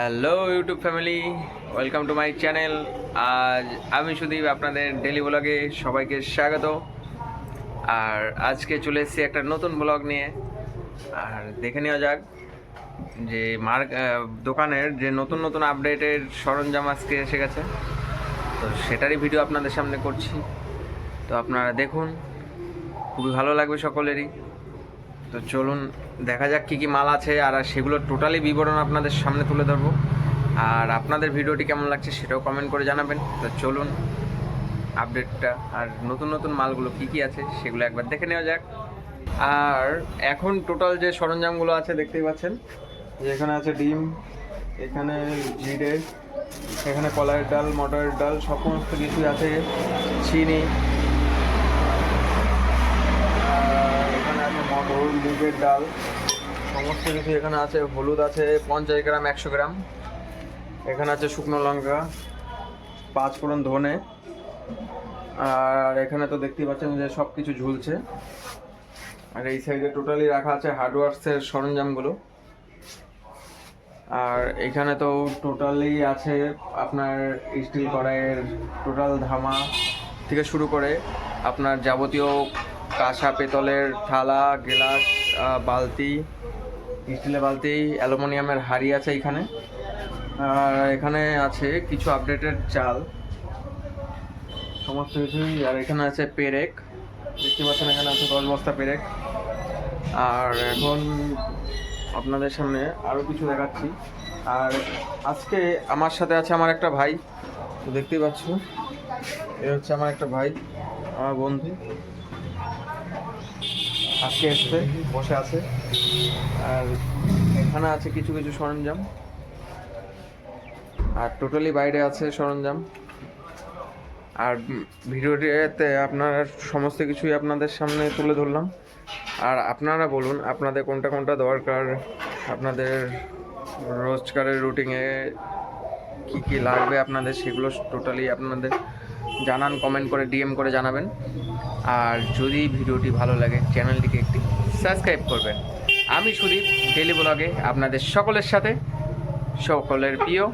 Hello YouTube family, welcome to my channel. আজ আমি সুদীপ আপনাদের ডেলি ব্লগে সবাইকে স্বাগত। আর আজকে চলে এসেছি একটা নতুন ব্লগ নিয়ে। আর দেখে নেওয়া যাক যে দোকানের যে নতুন নতুন আপডেটের সরঞ্জাম আজকে এসে গেছে, তো সেটারই ভিডিও আপনাদের সামনে করছি। তো আপনারা দেখুন, খুবই ভালো লাগবে সকলেরই। তো চলুন দেখা যাক কী কী মাল আছে, আর সেগুলোর টোটালি বিবরণ আপনাদের সামনে তুলে ধরবো। আর আপনাদের ভিডিওটি কেমন লাগছে সেটাও কমেন্ট করে জানাবেন। তো চলুন আপডেটটা আর নতুন নতুন মালগুলো কী কী আছে সেগুলো একবার দেখে নেওয়া যাক। আর এখন টোটাল যে সরঞ্জামগুলো আছে দেখতেই পাচ্ছেন, যে এখানে আছে ডিম, এখানে জিরে, এখানে কলাইয়ের ডাল, মটরের ডাল, সমস্ত কিছুই আছে, চিনি, এখানে আছে মটর, মুগের ডাল, সমস্ত কিছু এখানে আছে। হলুদ আছে 50 গ্রাম, 100 গ্রাম। এখানে আছে শুকনো লঙ্কা, 5 ফোড়ন, ধনে। আর এখানে তো দেখতেই পাচ্ছেন যে সব কিছু ঝুলছে। আর এই সাইডে টোটালি রাখা আছে হার্ডওয়ার্কসের সরঞ্জামগুলো। আর এখানে তো টোটালি আছে আপনার স্টিল কড়াইয়ের টোটাল ধামা থেকে শুরু করে আপনার যাবতীয় কাঁসা পেতলের থালা, গ্লাস, বালতি, স্টিলের বালতি, অ্যালুমিনিয়ামের হাঁড়ি আছে এখানে। আর এখানে আছে কিছু আপডেটেড চাল, সমস্ত কিছুই। আর এখানে আছে পেরেক, দেখতে পাচ্ছেন এখানে আছে 10 বস্তা পেরেক। আর এখন আপনাদের সামনে আরও কিছু দেখাচ্ছি। আর আজকে আমার সাথে আছে আমার একটা ভাই, তো দেখতেই পাচ্ছ, এ হচ্ছে আমার একটা ভাই, আমার বন্ধু, আজকে এসছে, বসে আছে। আর এখানে আছে কিছু কিছু সরঞ্জাম, আর টোটালি বাইরে আছে সরঞ্জাম। আর ভিডিওটিতে আপনার সমস্ত কিছুই আপনাদের সামনে তুলে ধরলাম। আর আপনারা বলুন আপনাদের কোনটা কোনটা দরকার, আপনাদের রোজকারের রুটিনে কি কি লাগবে আপনাদের, সেগুলো টোটালি আপনাদের জানান, কমেন্ট করে ডিএম করে জানাবেন। আর যদি ভিডিওটি ভালো লাগে চ্যানেলটিকে একটি সাবস্ক্রাইব করবেন। আমি সুদীপ, ডেলি ব্লগে আপনাদের সকলের সাথে, সকলের প্রিয়